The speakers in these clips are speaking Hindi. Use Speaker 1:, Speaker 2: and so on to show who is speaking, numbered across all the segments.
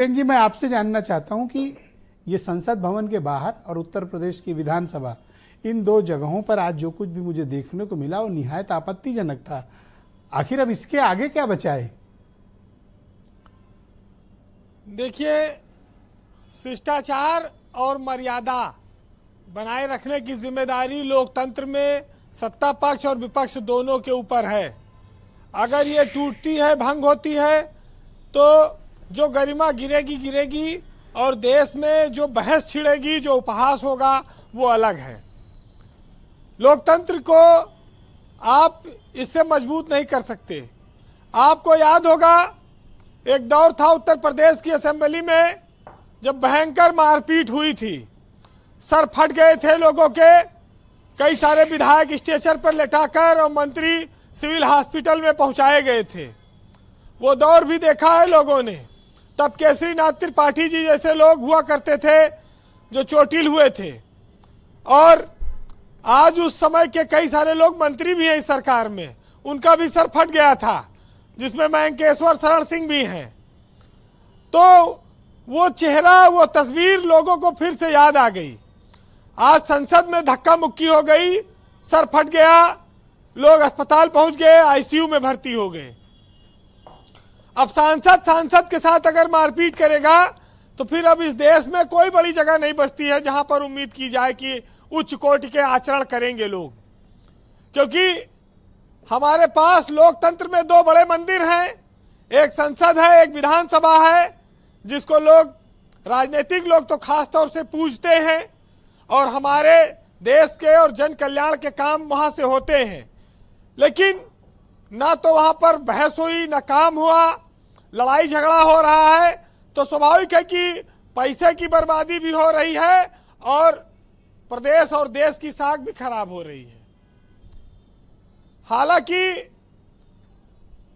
Speaker 1: जी, मैं आपसे जानना चाहता हूं कि ये संसद भवन के बाहर और उत्तर प्रदेश की विधानसभा, इन दो जगहों पर आज जो कुछ भी मुझे देखने को मिला वो निहायत आपत्तिजनक था। आखिर अब इसके आगे क्या बचा है?
Speaker 2: देखिए, शिष्टाचार और मर्यादा बनाए रखने की जिम्मेदारी लोकतंत्र में सत्ता पक्ष और विपक्ष दोनों के ऊपर है। अगर ये टूटती है, भंग होती है, तो जो गरिमा गिरेगी और देश में जो बहस छिड़ेगी, जो उपहास होगा, वो अलग है। लोकतंत्र को आप इससे मजबूत नहीं कर सकते। आपको याद होगा, एक दौर था उत्तर प्रदेश की असेंबली में जब भयंकर मारपीट हुई थी, सर फट गए थे लोगों के, कई सारे विधायक स्ट्रेचर पर लेटाकर और मंत्री सिविल हॉस्पिटल में पहुंचाए गए थे। वो दौर भी देखा है लोगों ने। तब केसरीनाथ त्रिपाठी जी जैसे लोग हुआ करते थे जो चोटिल हुए थे, और आज उस समय के कई सारे लोग मंत्री भी हैं इस सरकार में, उनका भी सर फट गया था, जिसमें मयंकेश्वर शरण सिंह भी हैं। तो वो चेहरा, वो तस्वीर लोगों को फिर से याद आ गई। आज संसद में धक्का मुक्की हो गई, सर फट गया, लोग अस्पताल पहुंच गए, आईसीयू में भर्ती हो गए। अब सांसद के साथ अगर मारपीट करेगा तो फिर अब इस देश में कोई बड़ी जगह नहीं बचती है जहां पर उम्मीद की जाए कि उच्च कोटि के आचरण करेंगे लोग। क्योंकि हमारे पास लोकतंत्र में दो बड़े मंदिर हैं, एक संसद है, एक विधानसभा है, जिसको लोग, राजनीतिक लोग तो खास तौर से पूजते हैं, और हमारे देश के और जन कल्याण के काम वहां से होते हैं। लेकिन ना तो वहां पर बहस हुई, ना काम हुआ, लड़ाई झगड़ा हो रहा है, तो स्वाभाविक है कि पैसे की बर्बादी भी हो रही है और प्रदेश और देश की साख भी खराब हो रही है। हालांकि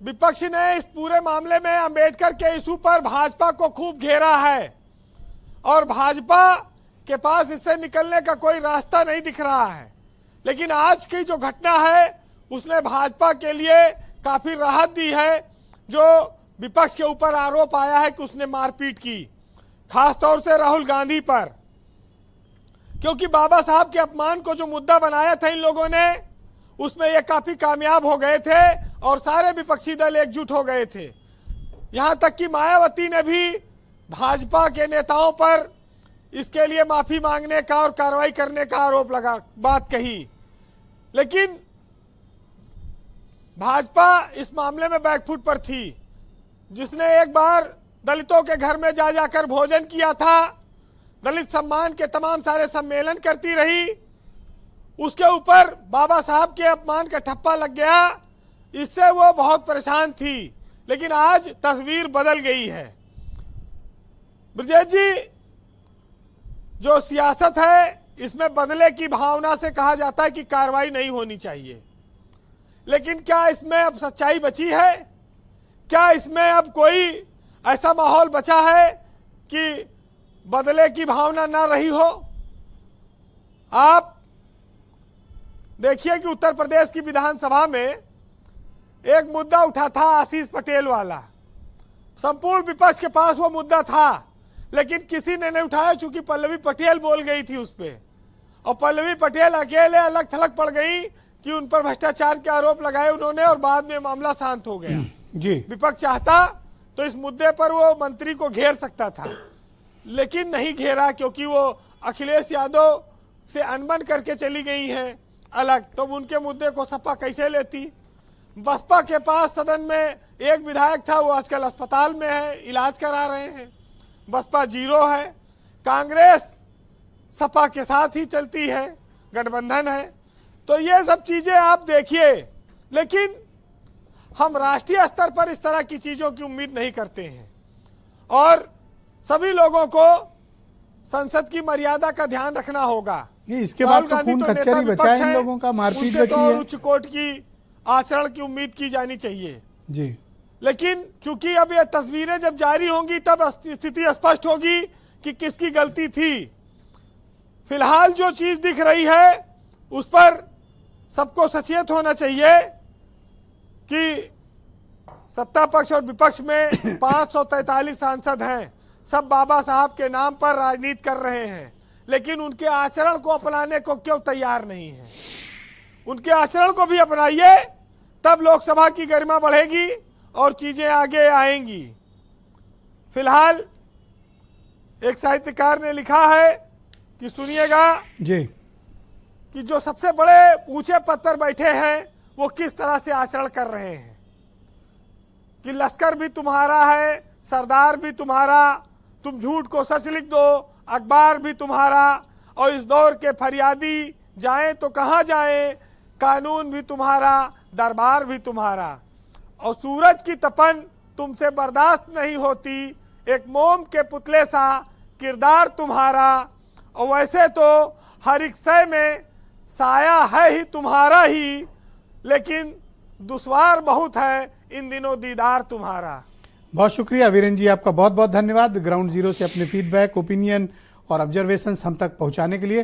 Speaker 2: विपक्ष ने इस पूरे मामले में अंबेडकर के इशू पर भाजपा को खूब घेरा है, और भाजपा के पास इससे निकलने का कोई रास्ता नहीं दिख रहा है। लेकिन आज की जो घटना है उसने भाजपा के लिए काफी राहत दी है। जो विपक्ष के ऊपर आरोप आया है कि उसने मारपीट की, खासतौर से राहुल गांधी पर, क्योंकि बाबा साहब के अपमान को जो मुद्दा बनाया था इन लोगों ने, उसमें ये काफी कामयाब हो गए थे और सारे विपक्षी दल एकजुट हो गए थे। यहां तक कि मायावती ने भी भाजपा के नेताओं पर इसके लिए माफी मांगने का और कार्रवाई करने का आरोप लगा, बात कही। लेकिन भाजपा इस मामले में बैकफुट पर थी, जिसने एक बार दलितों के घर में जा जाकर भोजन किया था, दलित सम्मान के तमाम सारे सम्मेलन करती रही, उसके ऊपर बाबा साहब के अपमान का ठप्पा लग गया। इससे वो बहुत परेशान थी। लेकिन आज तस्वीर बदल गई है। ब्रजेश जी, जो सियासत है इसमें बदले की भावना से कहा जाता है कि कार्रवाई नहीं होनी चाहिए, लेकिन क्या इसमें अब सच्चाई बची है? क्या इसमें अब कोई ऐसा माहौल बचा है कि बदले की भावना ना रही हो? आप देखिए कि उत्तर प्रदेश की विधानसभा में एक मुद्दा उठा था आशीष पटेल वाला। संपूर्ण विपक्ष के पास वो मुद्दा था, लेकिन किसी ने नहीं उठाया, चूंकि पल्लवी पटेल बोल गई थी उस पर, और पल्लवी पटेल अकेले अलग थलग पड़ गई कि उन पर भ्रष्टाचार के आरोप लगाए उन्होंने, और बाद में मामला शांत हो गया।
Speaker 1: जी,
Speaker 2: विपक्ष चाहता तो इस मुद्दे पर वो मंत्री को घेर सकता था, लेकिन नहीं घेरा, क्योंकि वो अखिलेश यादव से अनबन करके चली गई हैं अलग, तो उनके मुद्दे को सपा कैसे लेती। बसपा के पास सदन में एक विधायक था, वो आजकल अस्पताल में है, इलाज करा रहे हैं। बसपा जीरो है। कांग्रेस सपा के साथ ही चलती है, गठबंधन है। तो ये सब चीजें आप देखिए, लेकिन हम राष्ट्रीय स्तर पर इस तरह की चीजों की उम्मीद नहीं करते हैं, और सभी लोगों को संसद की मर्यादा का ध्यान रखना होगा।
Speaker 1: ये इसके बाद तो खून कचहरी बचा है इन लोगों का, मारपीट बची है,
Speaker 2: उच्च कोर्ट की आचरण की उम्मीद की जानी चाहिए
Speaker 1: जी।
Speaker 2: लेकिन चूंकि अब ये तस्वीरें जब जारी होंगी तब स्थिति स्पष्ट होगी कि किसकी गलती थी। फिलहाल जो चीज दिख रही है उस पर सबको सचेत होना चाहिए कि सत्ता पक्ष और विपक्ष में 543 सांसद हैं, सब बाबा साहब के नाम पर राजनीति कर रहे हैं, लेकिन उनके आचरण को अपनाने को क्यों तैयार नहीं है? उनके आचरण को भी अपनाइए, तब लोकसभा की गरिमा बढ़ेगी और चीजें आगे आएंगी। फिलहाल एक साहित्यकार ने लिखा है कि सुनिएगा
Speaker 1: जी,
Speaker 2: कि जो सबसे बड़े ऊंचे पद पर बैठे हैं वो किस तरह से आचरण कर रहे हैं, कि लश्कर भी तुम्हारा है, सरदार भी तुम्हारा, तुम झूठ को सच लिख दो, अखबार भी तुम्हारा, और इस दौर के फरियादी जाएं तो कहाँ जाएं, कानून भी तुम्हारा, दरबार भी तुम्हारा, और सूरज की तपन तुमसे बर्दाश्त नहीं होती, एक मोम के पुतले सा किरदार तुम्हारा, और वैसे तो हर एक शय में साया है ही तुम्हारा ही, लेकिन दुश्वार बहुत है इन दिनों दीदार तुम्हारा।
Speaker 1: बहुत शुक्रिया वीरेंद्र जी, आपका बहुत बहुत धन्यवाद ग्राउंड जीरो से अपने फीडबैक, ओपिनियन और ऑब्जर्वेशंस हम तक पहुंचाने के लिए।